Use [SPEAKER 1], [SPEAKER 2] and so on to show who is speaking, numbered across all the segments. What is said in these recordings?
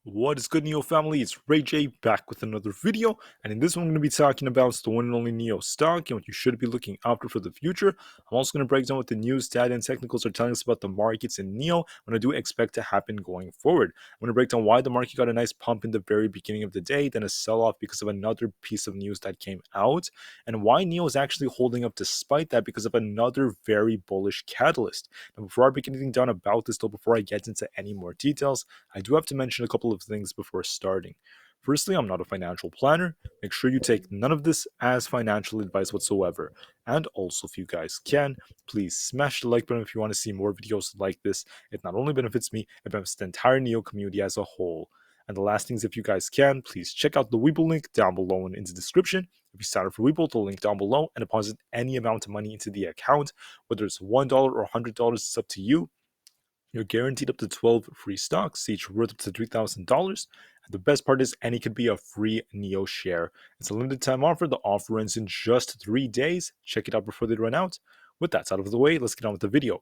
[SPEAKER 1] What is good, NIO family? It's Rey-Jay back with another video, and in this one I'm going to be talking about the one and only NIO stock and what you should be looking after for the future. I'm also going to break down what the news, data, and technicals are telling us about the markets in NIO, what I do expect to happen going forward. I'm going to break down why the market got a nice pump in the very beginning of the day, then a sell-off because of another piece of news that came out, and why NIO is actually holding up despite that because of another very bullish catalyst. Now, before I break anything down about this, though, before I get into any more details, I do have to mention a couple of things before starting. Firstly, I'm not a financial planner. Make sure you take none of this as financial advice whatsoever. And also, if you guys can, please smash the like button if you want to see more videos like this. It not only benefits me, it benefits the entire NIO community as a whole. And the last things, if you guys can, please check out the Webull link down below and in the description. If you sign up for Webull, the link down below, and deposit any amount of money into the account, whether it's $1 or $100, it's up to you. You're guaranteed up to 12 free stocks, each worth up to $3,000. And the best part is any could be a free NIO share. It's a limited time offer. The offer ends in just 3 days. Check it out before they run out. With that out of the way, let's get on with the video.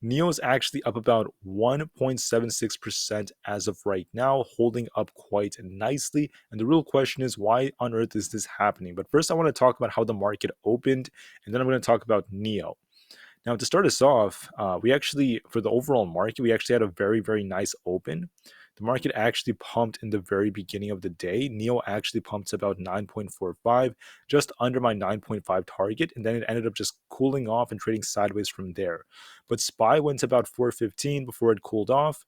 [SPEAKER 1] NIO is actually up about 1.76% as of right now, holding up quite nicely. And the real question is, why on earth is this happening? But first, I want to talk about how the market opened, and then I'm going to talk about NIO. Now, to start us off, for the overall market, we actually had a very, very nice open. The market actually pumped in the very beginning of the day. NIO actually pumped about 9.45, just under my 9.5 target, and then it ended up just cooling off and trading sideways from there. But SPY went to about 415 before it cooled off.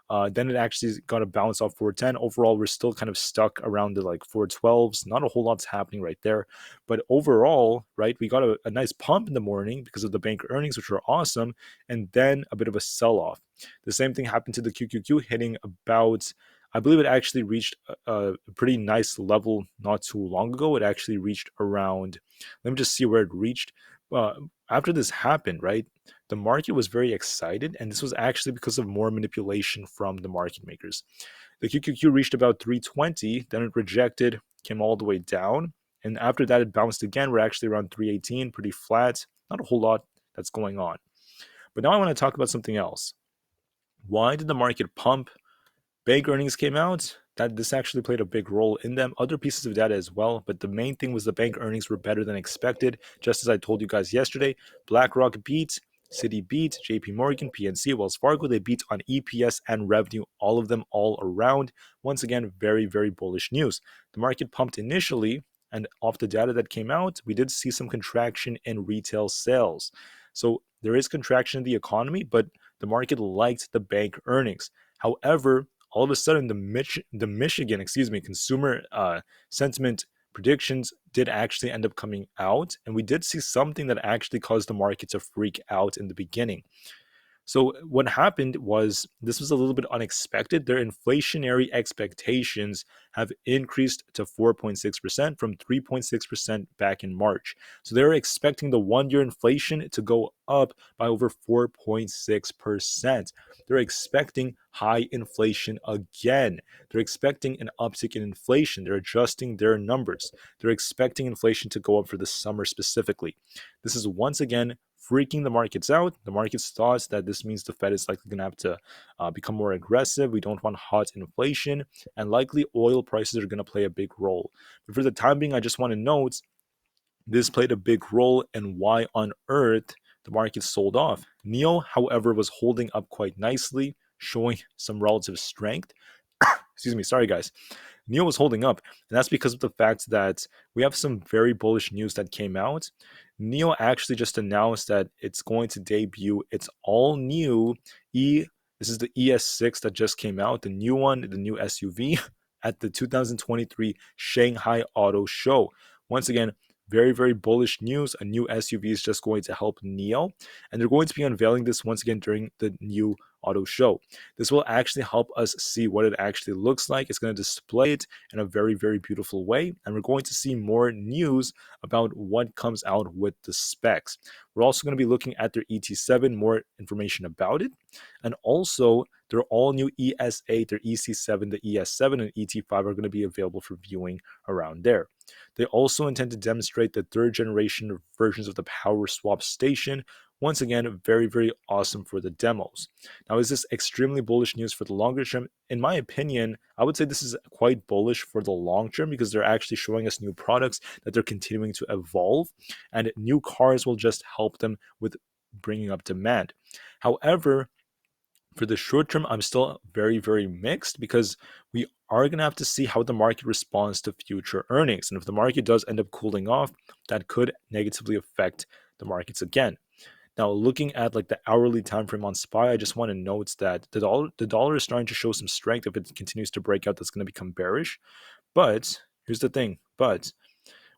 [SPEAKER 1] Then it actually got a bounce off 410. Overall, we're still kind of stuck around the 412s. Not a whole lot's happening right there. But overall, right, we got a nice pump in the morning because of the bank earnings, which were awesome, and then a bit of a sell-off. The same thing happened to the QQQ, hitting about, I believe it actually reached a pretty nice level not too long ago. It actually reached around, let me just see where it reached. After this happened, right, the market was very excited, and this was actually because of more manipulation from the market makers. The QQQ reached about 320, then it rejected, came all the way down, and after that it bounced again. We're actually around 318, pretty flat, not a whole lot that's going on. But now I want to talk about something else. Why did the market pump? Bank earnings came out. This actually played a big role in them. Other pieces of data as well, but the main thing was the bank earnings were better than expected. Just as I told you guys yesterday, BlackRock beat, Citi beat, JP Morgan, PNC, Wells Fargo, they beat on EPS and revenue, all of them all around. Once again, very, very bullish news. The market pumped initially, and off the data that came out, we did see some contraction in retail sales. So there is contraction in the economy, but the market liked the bank earnings. However, all of a sudden, the Michigan, consumer sentiment predictions did actually end up coming out, and we did see something that actually caused the market to freak out in the beginning. So what happened was, this was a little bit unexpected. Their inflationary expectations have increased to 4.6% from 3.6% back in March. So they're expecting the one-year inflation to go up by over 4.6%. They're expecting high inflation again. They're expecting an uptick in inflation. They're adjusting their numbers. They're expecting inflation to go up for the summer specifically. This is once again freaking the markets out. The markets thought that this means the Fed is likely going to have to become more aggressive. We don't want hot inflation, and likely oil prices are going to play a big role. But for the time being, I just want to note this played a big role in why on earth the market sold off. NIO, however, was holding up quite nicely, showing some relative strength. Excuse me, sorry guys. NIO was holding up, and that's because of the fact that we have some very bullish news that came out. NIO actually just announced that it's going to debut its all new this is the ES6 that just came out, the new one, the new SUV at the 2023 Shanghai Auto Show. Once again, very, very bullish news. A new SUV is just going to help NIO, and they're going to be unveiling this once again during the new auto show. This will actually help us see what it actually looks like. It's going to display it in a very, very beautiful way, and we're going to see more news about what comes out with the specs. We're also going to be looking at their ET7, more information about it, and also their all new ES8, their EC7, the ES7, and ET5 are going to be available for viewing around there. They also intend to demonstrate the third generation versions of the power swap station, Once again, very, very awesome for the demos. Now, is this extremely bullish news for the longer term? In my opinion, I would say this is quite bullish for the long term because they're actually showing us new products that they're continuing to evolve, and new cars will just help them with bringing up demand. However, for the short term, I'm still very, very mixed because we are going to have to see how the market responds to future earnings. And if the market does end up cooling off, that could negatively affect the markets again. Now, looking at like the hourly time frame on SPY, I just want to note that the dollar is starting to show some strength. If it continues to break out, that's going to become bearish. But here's the thing. But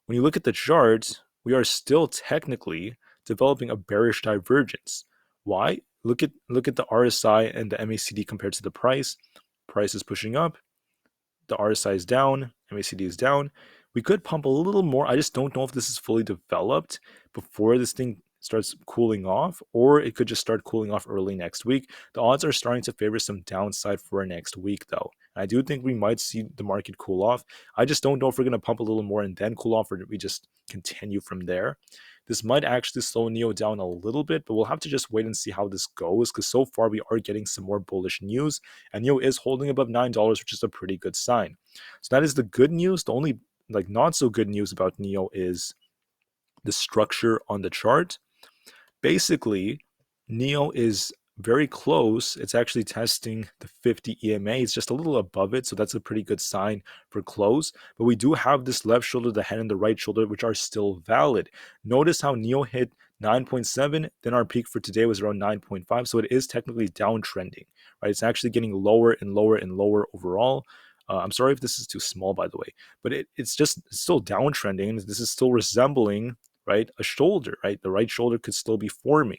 [SPEAKER 1] when you look at the charts, we are still technically developing a bearish divergence. Why? Look at the RSI and the MACD compared to the price. Price is pushing up, the RSI is down, MACD is down. We could pump a little more. I just don't know if this is fully developed before this thing starts cooling off, or it could just start cooling off early next week. The odds are starting to favor some downside for next week, though. I do think we might see the market cool off. I just don't know if we're going to pump a little more and then cool off, or we just continue from there. This might actually slow NIO down a little bit, but we'll have to just wait and see how this goes, because so far we are getting some more bullish news, and NIO is holding above $9, which is a pretty good sign. So that is the good news. The only like not so good news about NIO is the structure on the chart. Basically, NIO is very close. It's actually testing the 50 EMA. It's just a little above it, so that's a pretty good sign for close. But we do have this left shoulder, the head, and the right shoulder, which are still valid. Notice how NIO hit 9.7, then our peak for today was around 9.5, so it is technically downtrending, right? It's actually getting lower and lower and lower overall. I'm sorry if this is too small, by the way, but it's still downtrending. This is still resembling, right, a shoulder, right? The right shoulder could still be forming.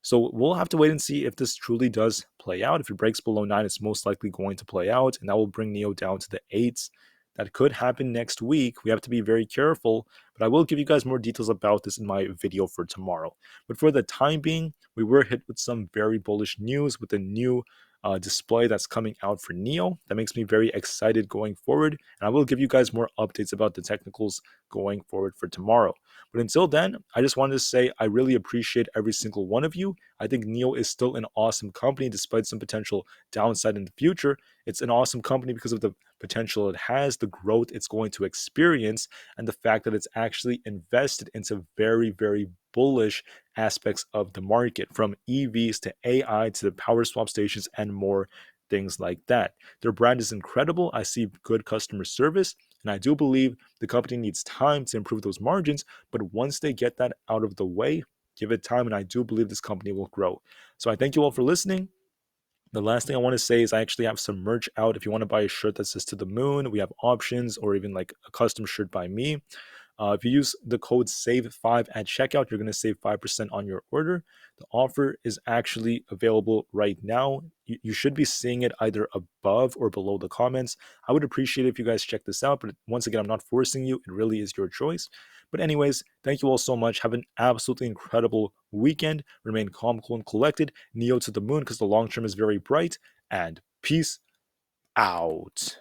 [SPEAKER 1] So we'll have to wait and see if this truly does play out. If it breaks below 9, it's most likely going to play out, and that will bring NIO down to the 8s. That could happen next week. We have to be very careful, but I will give you guys more details about this in my video for tomorrow. But for the time being, we were hit with some very bullish news with the new display that's coming out for NIO. That makes me very excited going forward, and I will give you guys more updates about the technicals going forward for tomorrow. But until then, I just wanted to say I really appreciate every single one of you. I think NIO is still an awesome company despite some potential downside in the future. It's an awesome company because of the potential it has, the growth it's going to experience, and the fact that it's actually invested into very, very bullish aspects of the market, from EVs to AI to the power swap stations and more things like that. Their brand is incredible. I see good customer service, and I do believe the company needs time to improve those margins, but once they get that out of the way, give it time, and I do believe this company will grow. So I thank you all for listening. The last thing I want to say is I actually have some merch out. If you want to buy a shirt that says "To the Moon," we have options, or even like a custom shirt by me. If you use the code SAVE5 at checkout, you're going to save 5% on your order. The offer is actually available right now. You should be seeing it either above or below the comments. I would appreciate it if you guys check this out, but once again, I'm not forcing you. It really is your choice. But anyways, thank you all so much. Have an absolutely incredible weekend. Remain calm, cool, and collected. NIO to the moon, because the long term is very bright. And peace out.